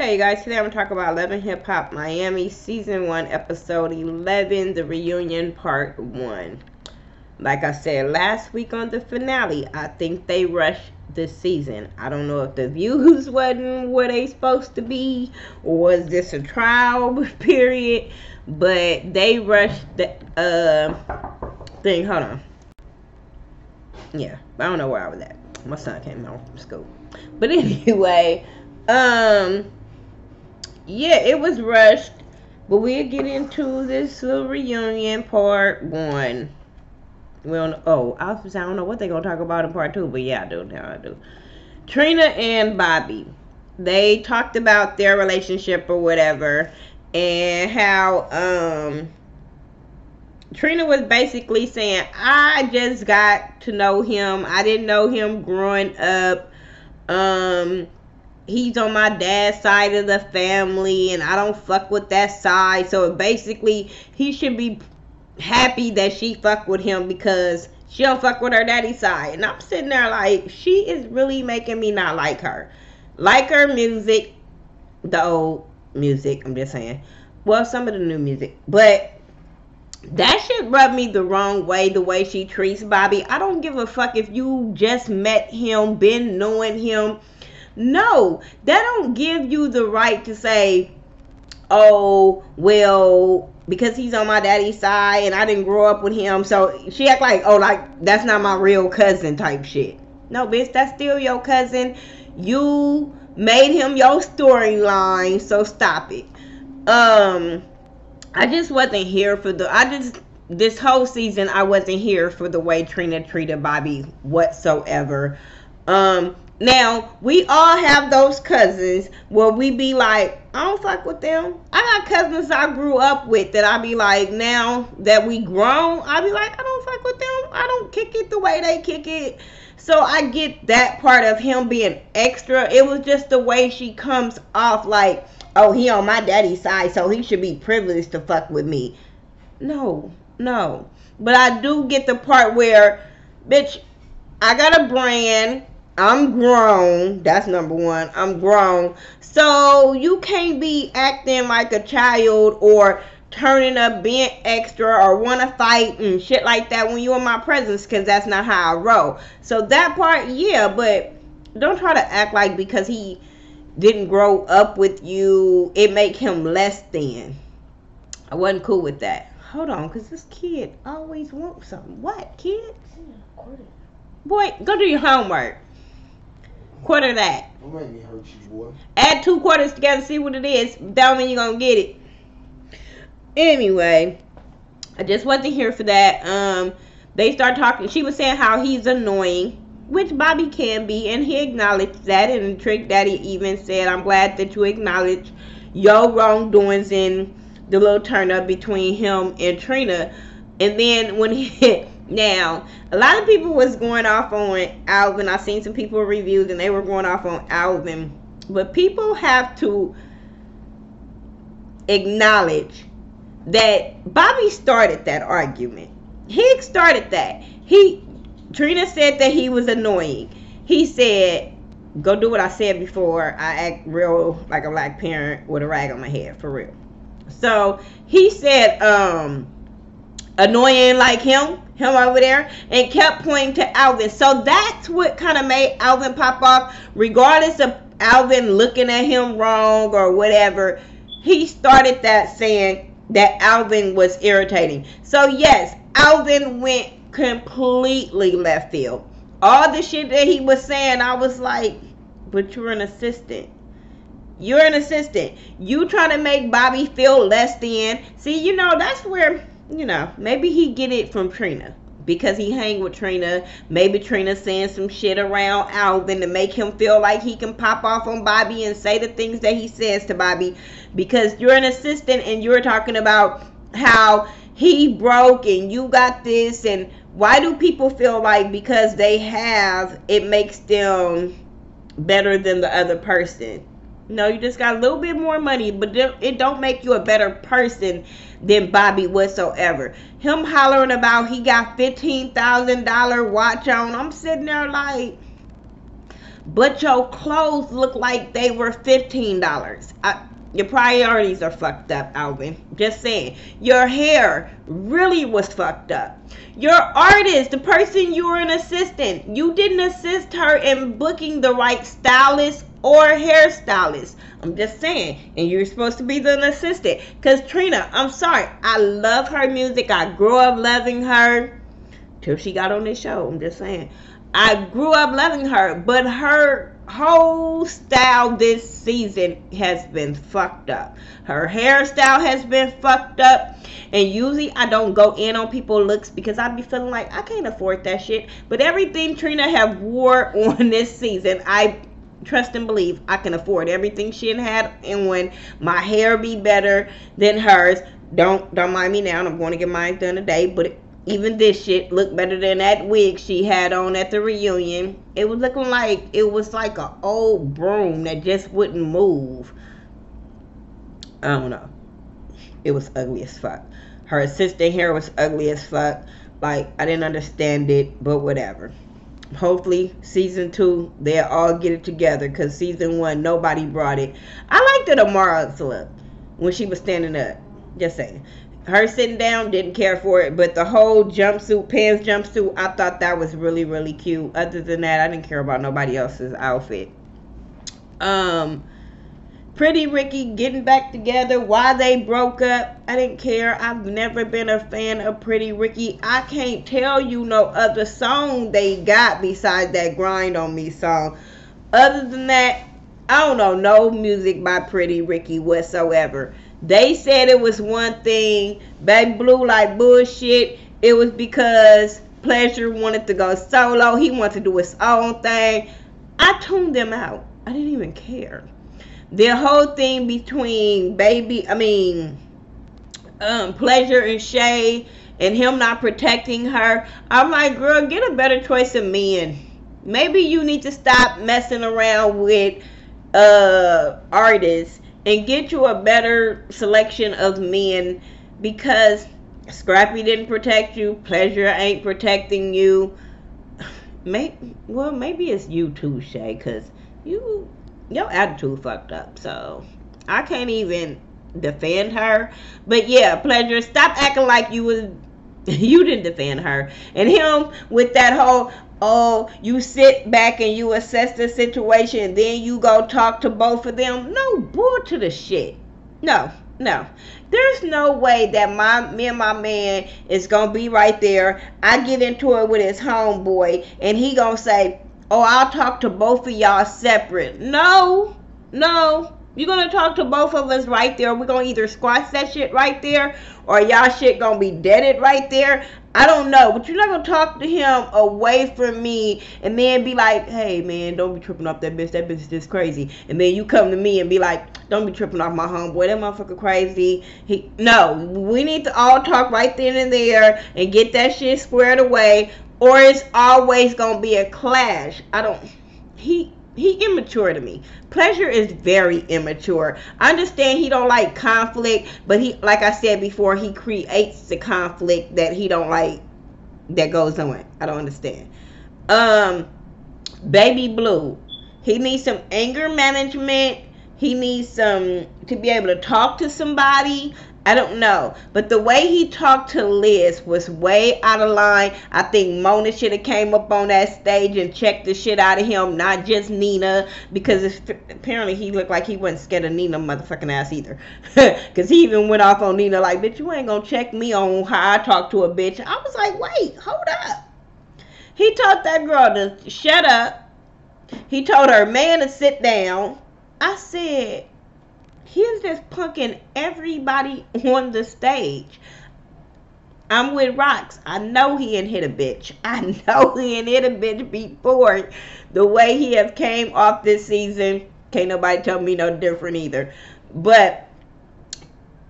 Hey guys, today I'm going to talk about Love and Hip Hop Miami Season 1, Episode 11, The Reunion Part 1. Like I said last week on the finale, I think they rushed this season. I don't know if the views wasn't where they supposed to be, or was this a trial period, but they rushed the thing. Hold on. Yeah, I don't know where I was at. My son came home from school. But anyway, yeah, it was rushed, but we'll get into this little reunion part 1. Well, I don't know what they're gonna talk about in part 2, but yeah, I do. Now I do. Trina and Bobby, they talked about their relationship or whatever, and how Trina was basically saying, I just got to know him. I didn't know him growing up. He's on my dad's side of the family, and I don't fuck with that side. So basically, he should be happy that she fuck with him because she don't fuck with her daddy's side. And I'm sitting there like, she is really making me not like her. Like her music, the old music, I'm just saying. Well, some of the new music, but that shit rubbed me the wrong way, the way she treats Bobby. I don't give a fuck if you just met him, been knowing him. No, that don't give you the right to say, oh, well, because he's on my daddy's side and I didn't grow up with him. So she act like, oh, like, that's not my real cousin type shit. No, bitch, that's still your cousin. You made him your storyline, so stop it. I just wasn't here for this whole season, I wasn't here for the way Trina treated Bobby whatsoever. Now, we all have those cousins where we be like, I don't fuck with them. I got cousins I grew up with that I be like, now that we grown, I be like, I don't fuck with them. I don't kick it the way they kick it. So I get that part of him being extra. It was just the way she comes off like, oh, he on my daddy's side, so he should be privileged to fuck with me. No. But I do get the part where, bitch, I got a brand. I'm grown. That's number one. I'm grown. So you can't be acting like a child or turning up, being extra, or want to fight and shit like that when you're in my presence, because that's not how I roll. So that part, yeah, but don't try to act like because he didn't grow up with you, it make him less than. I wasn't cool with that. Hold on, because this kid always wants something. What, kid? Boy, go do your homework. Quarter that. Don't make me hurt you, boy. Add 2 quarters together, see what it is. Don't mean you're gonna get it. Anyway, I just wasn't here for that. They start talking. She was saying how he's annoying, which Bobby can be, and he acknowledged that. And Trick Daddy even said, I'm glad that you acknowledge your wrongdoings in the little turn up between him and Trina. And then when he now, a lot of people was going off on Alvin. I seen some people reviews and they were going off on Alvin. But people have to acknowledge that Bobby started that argument. He started that. Trina said that he was annoying. He said, go do what I said before. I act real like a black parent with a rag on my head, for real. So he said, annoying like him over there, and kept pointing to Alvin. So that's what kind of made Alvin pop off, regardless of Alvin looking at him wrong or whatever. He started that saying that Alvin was irritating. So yes, Alvin went completely left field. All the shit that he was saying, I was like, but you're an assistant. You're an assistant. You trying to make Bobby feel less than. See, that's where, maybe he get it from Trina. Because he hang with Trina. Maybe Trina saying some shit around Alvin to make him feel like he can pop off on Bobby and say the things that he says to Bobby. Because you're an assistant and you're talking about how he broke and you got this. And why do people feel like because they have, it makes them better than the other person? No, you just got a little bit more money, but it don't make you a better person than Bobby whatsoever. Him hollering about he got $15,000 watch on. I'm sitting there like, but your clothes look like they were $15. Your priorities are fucked up, Alvin. Just saying. Your hair really was fucked up. Your artist, the person you were an assistant, you didn't assist her in booking the right stylist or hairstylist. I'm just saying. And you're supposed to be the assistant. Because Trina, I'm sorry. I love her music. I grew up loving her till she got on this show. I'm just saying. I grew up loving her, but her whole style this season has been fucked up. Her hairstyle has been fucked up. And usually I don't go in on people's looks because I be feeling like I can't afford that shit. But everything Trina have wore on this season, I trust and believe I can afford everything she had. And when my hair be better than hers, don't mind me now. I'm going to get mine done today. But even this shit looked better than that wig she had on at the reunion. It was looking like it was like an old broom that just wouldn't move. I don't know. It was ugly as fuck. Her assistant hair was ugly as fuck. Like, I didn't understand it, but whatever. Hopefully, season 2, they'll all get it together. Because season 1, nobody brought it. I liked it Amara's look when she was standing up. Just saying. Her sitting down, didn't care for it. But the whole jumpsuit, pants jumpsuit, I thought that was really, really cute. Other than that, I didn't care about nobody else's outfit. Pretty Ricky getting back together. Why they broke up, I didn't care. I've never been a fan of Pretty Ricky. I can't tell you no other song they got besides that Grind on Me song. Other than that, I don't know no music by Pretty Ricky whatsoever. They said it was one thing. Baby Blue like bullshit. It was because Pleasure wanted to go solo. He wanted to do his own thing. I tuned them out. I didn't even care. The whole thing between Pleasure and Shay and him not protecting her. I'm like, girl, get a better choice of men. Maybe you need to stop messing around with artists and get you a better selection of men, because Scrappy didn't protect you. Pleasure ain't protecting you. Maybe it's you too, Shay, because your attitude fucked up. So I can't even defend her. But yeah, Pleasure, stop acting like you didn't defend her. And him with that whole, oh, you sit back and you assess the situation and then you go talk to both of them. No, bull to the shit. No. There's no way that me and my man is gonna be right there. I get into it with his homeboy and he gonna say, oh, I'll talk to both of y'all separate. No. You're going to talk to both of us right there. We're going to either squash that shit right there or y'all shit going to be deaded right there. I don't know. But you're not going to talk to him away from me and then be like, hey, man, don't be tripping off that bitch. That bitch is just crazy. And then you come to me and be like, don't be tripping off my homeboy. That motherfucker crazy. No, we need to all talk right then and there and get that shit squared away, or it's always going to be a clash. He immature to me. Pleasure is very immature. I understand he don't like conflict, but he, like I said before, he creates the conflict that he don't like that goes on. I don't understand. Baby Blue, he needs some anger management. He needs to be able to talk to somebody. I don't know. But the way he talked to Liz was way out of line. I think Mona should have came up on that stage and checked the shit out of him, not just Nina, because apparently he looked like he wasn't scared of Nina motherfucking ass either. Because he even went off on Nina like, bitch, you ain't gonna check me on how I talk to a bitch. I was like, wait, hold up. He told that girl to shut up. He told her man to sit down. I said, he's just punking everybody on the stage. I'm with Rox. I know he ain't hit a bitch. I know he ain't hit a bitch before. The way he have came off this season, can't nobody tell me no different either. But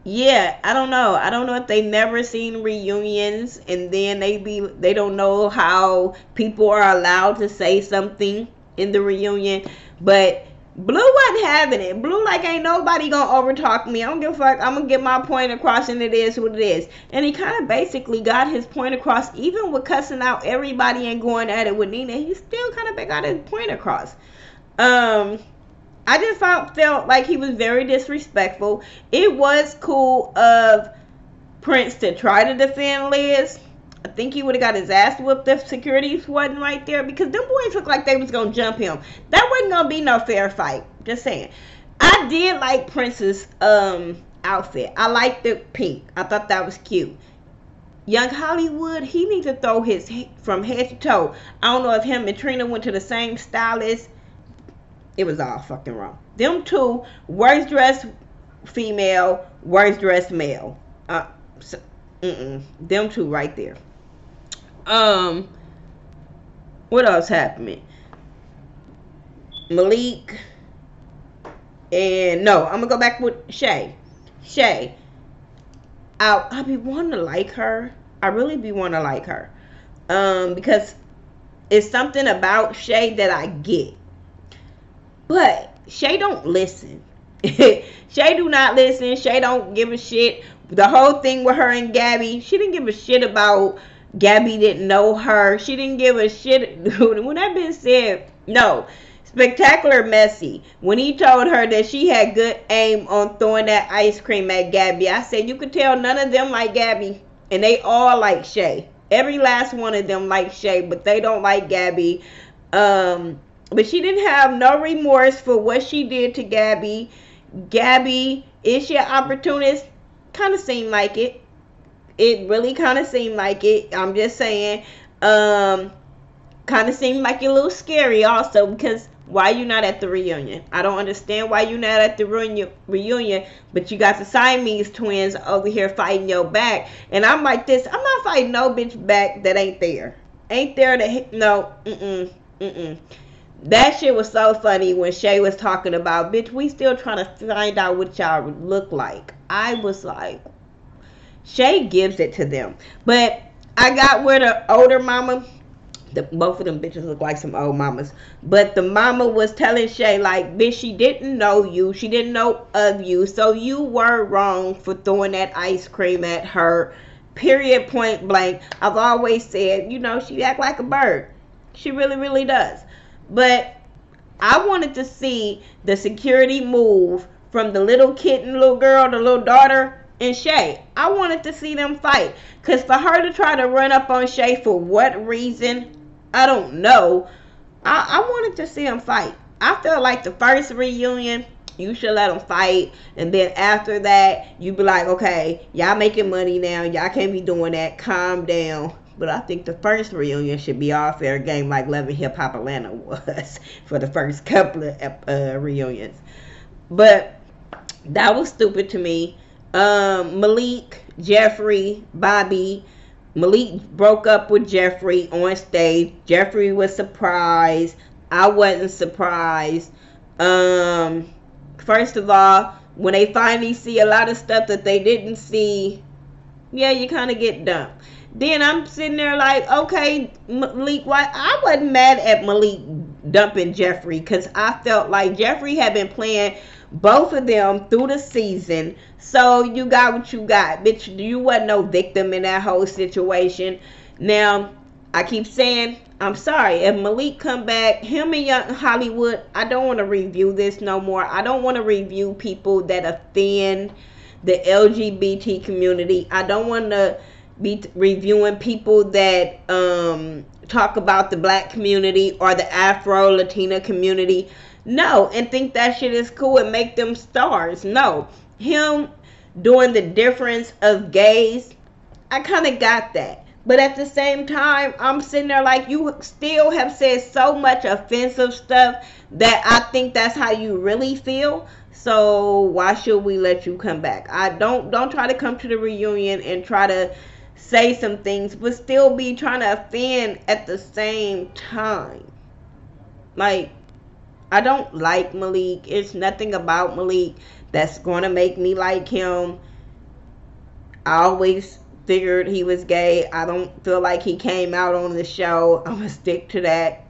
yeah, I don't know. I don't know if they never seen reunions and then they don't know how people are allowed to say something in the reunion. But Blue wasn't having it. Blue like, ain't nobody gonna overtalk me. I don't give a fuck. I'm gonna get my point across, and it is what it is. And he kind of basically got his point across, even with cussing out everybody and going at it with Nina. He still kind of got his point across. Um, I just felt like he was very disrespectful. It was cool of Prince to try to defend Liz. I think he would have got his ass whooped if security wasn't right there, because them boys looked like they was gonna jump him. That wasn't gonna be no fair fight. Just saying. I did like Prince's outfit. I liked the pink. I thought that was cute. Young Hollywood, he needs to throw his from head to toe. I don't know if him and Trina went to the same stylist. It was all fucking wrong. Them two, worst dressed female, worst dressed male. So, them two right there. What else happened? Malik and no, I'm gonna go back with Shay. Shay, I be wanting to like her. I really be wanting to like her, because it's something about Shay that I get. But Shay don't listen. Shay do not listen. Shay don't give a shit. The whole thing with her and Gabi, she didn't give a shit about Gabi didn't know her. She didn't give a shit. When that bitch said, no, Spectacular Messy, when he told her that she had good aim on throwing that ice cream at Gabi, I said, you could tell none of them like Gabi. And they all like Shay. Every last one of them like Shay, but they don't like Gabi. But she didn't have no remorse for what she did to Gabi. Gabi, is she an opportunist? Kind of seemed like it. It really kind of seemed like it. I'm just saying. Kind of seemed like a little scary also, because why you not at the reunion? I don't understand why you not at the reunion, but you got the Siamese twins over here fighting your back. And I'm like this. I'm not fighting no bitch back that ain't there. Ain't there to no. That shit was so funny when Shay was talking about, bitch, we still trying to find out what y'all look like. I was like, Shay gives it to them. But I got where the older mama, both of them bitches look like some old mamas. But the mama was telling Shay, like, bitch, she didn't know you. She didn't know of you. So you were wrong for throwing that ice cream at her. Period, point blank. I've always said, you know, she act like a bird. She really, really does. But I wanted to see the security move from the little kitten, little girl, the little daughter, and Shay. I wanted to see them fight. Because for her to try to run up on Shay for what reason, I don't know. I wanted to see them fight. I felt like the first reunion, you should let them fight. And then after that, you be like, okay, y'all making money now. Y'all can't be doing that. Calm down. But I think the first reunion should be all fair game like Love and Hip Hop Atlanta was for the first couple of reunions. But that was stupid to me. Malik, Jeffrey, Bobby. Malik broke up with Jeffrey on stage. Jeffrey was surprised. I wasn't surprised. First of all, when they finally see a lot of stuff that they didn't see, yeah, you kind of get dumped. Then I'm sitting there like, okay, Malik, why? I wasn't mad at Malik dumping Jeffrey, because I felt like Jeffrey had been playing both of them through the season. So you got what you got. Bitch, you wasn't no victim in that whole situation. Now, I keep saying, I'm sorry. If Malik come back, him and Young Hollywood, I don't want to review this no more. I don't want to review people that offend the LGBT community. I don't want to be reviewing people that talk about the black community or the Afro-Latina community. No, and think that shit is cool and make them stars. No. Him doing the difference of gays, I kind of got that. But at the same time, I'm sitting there like, you still have said so much offensive stuff that I think that's how you really feel. So why should we let you come back? I don't try to come to the reunion and try to say some things, but still be trying to offend at the same time. Like, I don't like Malik. It's nothing about Malik that's going to make me like him. I always figured he was gay. I don't feel like he came out on the show. I'm going to stick to that.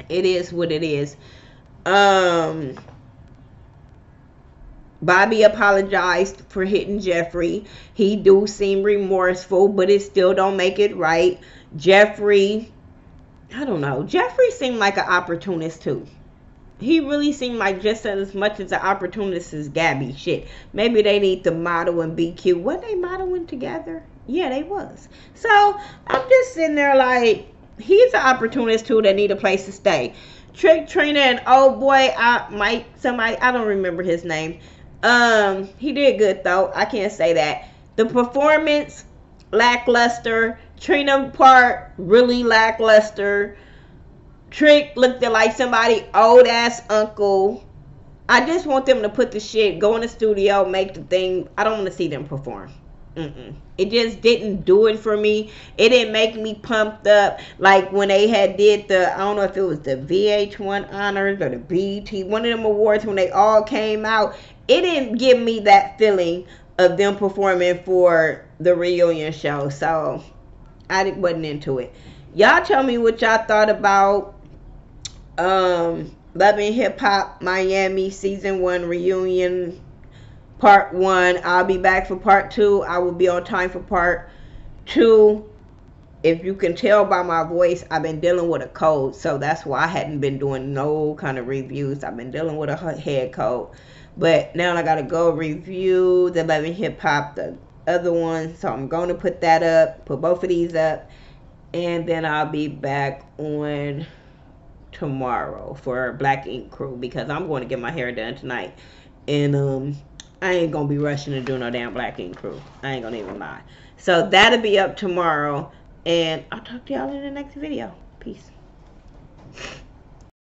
It is what it is. Bobby apologized for hitting Jeffrey. He do seem remorseful, but it still don't make it right. Jeffrey, I don't know. Jeffrey seemed like an opportunist too. he really seemed like just as much as an opportunist as Gabi. Shit, maybe they need to model and be cute. Were they modeling together? Yeah, they was. So I'm just sitting there like, he's an opportunist too that need a place to stay. Trick, Trina, and oh boy, I don't remember his name. He did good though. I can't say that. The performance lackluster. Trina part really lackluster. Trick looked like somebody old ass uncle. I just want them to put the shit, go in the studio, make the thing. I don't want to see them perform. It just didn't do it for me. It didn't make me pumped up like when they had did the, I don't know if it was the VH1 honors or the BET, one of them awards when they all came out. It didn't give me that feeling of them performing for the reunion show. So I wasn't into it. Y'all tell me what y'all thought about Love and Hip Hop Miami Season 1 Reunion Part 1. I'll be back for Part 2. I will be on time for Part 2. If you can tell by my voice, I've been dealing with a cold, so that's why I hadn't been doing no kind of reviews. I've been dealing with a head cold. But now I gotta go review the Love and Hip Hop, the other one. So I'm going to put that up, put both of these up, and then I'll be back on tomorrow for Black Ink Crew because I'm going to get my hair done tonight. And I ain't gonna be rushing to do no damn Black Ink Crew. I ain't gonna even lie. So that'll be up tomorrow. And I'll talk to y'all in the next video. Peace.